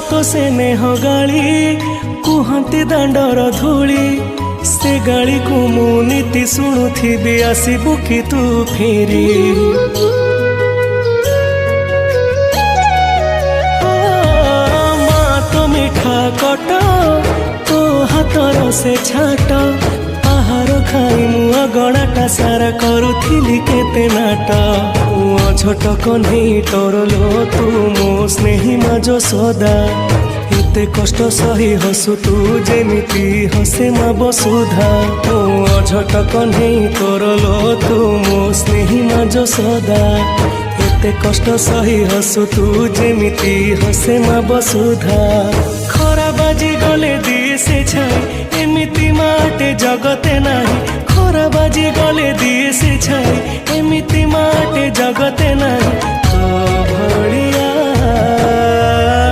तो से नेह गाली कुहती दांडर धूली से गाली को मु नीति शुणुथी आसबु कि तू फेरी माँ तो मिठा कट तो हाथर से छाट आहार खाई मु अगणाटा सारा करुथिली केते नाट छोट कन्हई तोर लो तू मो स्नेही माजो सदा एते कष्ट सही हसु तू जेमिति हसे मा बसुधा झट कन्हई तोर लो तू मो स्नेही माजो सदा एते कष्ट सही हसु तू जेमिति हसे मा बसुधा खरा बाजी गले दिए से छाई एमिति माटे जगते नाही खरा बाजी गले दिए से छाई एमिति माटे जगते नाही तो भड़िया